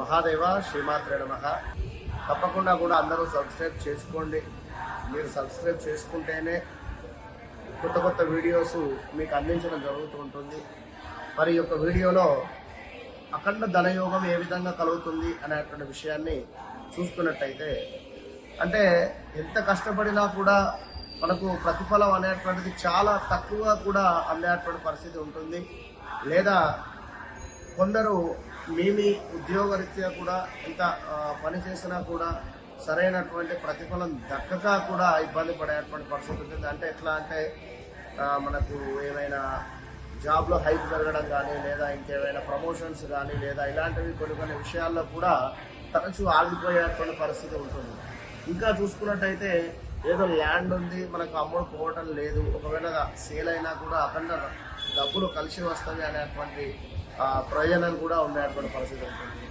మహాదేవ శ్రీమాత్రే నమః. తప్పకుండా కూడా అందరూ సబ్స్క్రైబ్ చేసుకోండి. మీరు సబ్స్క్రైబ్ చేసుకుంటేనే కొత్త కొత్త వీడియోస్ మీకు అందించడం జరుగుతూ ఉంటుంది. మరి యొక్క వీడియోలో అఖండ ధనయోగం ఏ విధంగా కలుగుతుంది అనేటువంటి విషయాన్ని చూసుకున్నట్టయితే, అంటే ఎంత కష్టపడినా కూడా మనకు ప్రతిఫలం అనేటువంటిది చాలా తక్కువగా కూడా అందేటువంటి పరిస్థితి ఉంటుంది. లేదా కొందరు మీ ఉద్యోగరీత్యా కూడా ఎంత పని చేసినా కూడా సరైనటువంటి ప్రతిఫలం దక్కక కూడా ఇబ్బంది పడేటువంటి పరిస్థితి ఉంటుంది. అంటే ఎట్లా అంటే మనకు ఏమైనా జాబ్లో హైక్ పెరగడం కానీ, లేదా ఇంకేమైనా ప్రమోషన్స్ కానీ, లేదా ఇలాంటివి కొన్ని విషయాల్లో కూడా తరచూ ఆగిపోయేటువంటి పరిస్థితి ఉంటుంది. ఇంకా చూసుకున్నట్టయితే ఏదో ల్యాండ్ ఉంది, మనకు అమ్ముడు పోవటం లేదు, ఒకవేళ సేల్ అయినా కూడా అఖండ డబ్బులు కలిసి వస్తుంది అనేటువంటి ప్రయోజనం కూడా ఉండేటువంటి పరిస్థితి ఉంటుంది.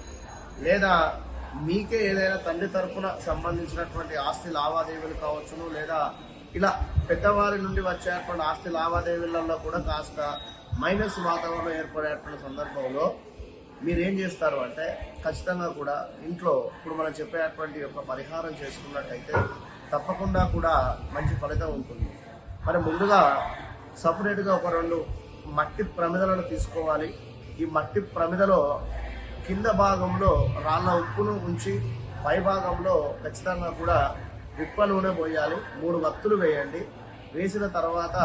లేదా మీకే ఏదైనా తండ్రి తరపున సంబంధించినటువంటి ఆస్తి లావాదేవీలు కావచ్చును, లేదా ఇలా పెద్దవారి నుండి వచ్చేటువంటి ఆస్తి లావాదేవీలలో కూడా కాస్త మైనస్ వాతావరణం ఏర్పడేటువంటి సందర్భంలో మీరేం చేస్తారు అంటే, ఖచ్చితంగా కూడా ఇంట్లో ఇప్పుడు మనం చెప్పేటువంటి యొక్క పరిహారం చేసుకున్నట్టయితే తప్పకుండా కూడా మంచి ఫలితం ఉంటుంది. మరి ముందుగా సపరేట్గా ఒక 2 మట్టి ప్రమిదలను తీసుకోవాలి. ఈ మట్టి ప్రమిదలో కింద భాగంలో రాళ్ళ ఉప్పును ఉంచి, పై భాగంలో ఖచ్చితంగా కూడా విప్ప నూనె పోయాలి. 3 వత్తులు వేయండి. వేసిన తర్వాత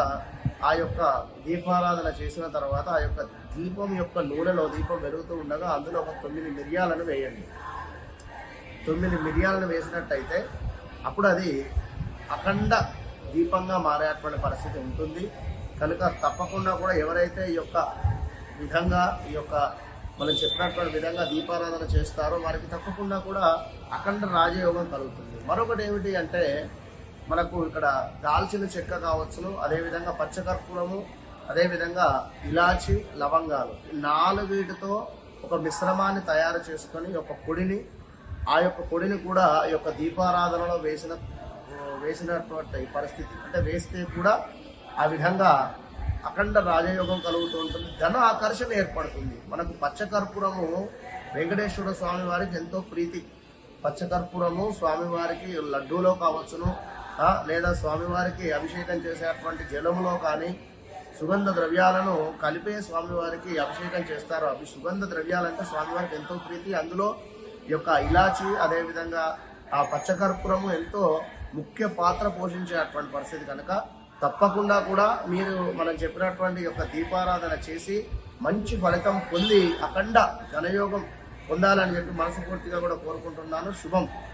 ఆ యొక్క దీపారాధన చేసిన తర్వాత ఆ యొక్క దీపం యొక్క నూనెలో దీపం వెలుగుతూ ఉండగా అందులో ఒక 9 మిరియాలను వేయండి. 9 మిరియాలను వేసినట్టయితే అప్పుడు అది అఖండ దీపంగా మారేటువంటి పరిస్థితి ఉంటుంది. కనుక తప్పకుండా కూడా ఎవరైతే ఈ యొక్క విధంగా మనం చెప్పినటువంటి విధంగా దీపారాధన చేస్తారో వారికి తప్పకుండా కూడా అఖండ రాజయోగం కలుగుతుంది. మరొకటి ఏమిటి అంటే, మనకు ఇక్కడ దాల్చిన చెక్క కావచ్చును, అదేవిధంగా పచ్చకర్పూరము, అదేవిధంగా ఇలాచి, లవంగాలు, 4 ఒక మిశ్రమాన్ని తయారు చేసుకొని ఒక పొడిని, ఆ యొక్క పొడిని కూడా ఈ యొక్క దీపారాధనలో వేసినటువంటి పరిస్థితి, అంటే వేస్తే కూడా ఆ విధంగా అఖండ రాజయోగం కలుగుతూ ఉంటుంది. ధన ఆకర్షణ ఏర్పడుతుంది. మనకు పచ్చకర్పూరము వెంకటేశ్వర స్వామి వారికి ఎంతో ప్రీతి. పచ్చకర్పూరము స్వామివారికి లడ్డూలో కావచ్చును, లేదా స్వామివారికి అభిషేకం చేసేటువంటి జలములో కానీ సుగంధ ద్రవ్యాలను కలిపే స్వామివారికి అభిషేకం చేస్తారు. అవి సుగంధ ద్రవ్యాలంటే స్వామివారికి ఎంతో ప్రీతి. అందులో ఈ యొక్క ఇలాచి, అదేవిధంగా ఆ పచ్చకర్పూరము ఎంతో ముఖ్య పాత్ర పోషించేటువంటి పరిస్థితి. కనుక తప్పకుండా కూడా మీరు మనం చెప్పినటువంటి యొక్క దీపారాధన చేసి మంచి ఫలితం పొంది అఖండ ధనయోగం పొందాలని చెప్పి మనస్ఫూర్తిగా కూడా కోరుకుంటున్నాను. శుభం.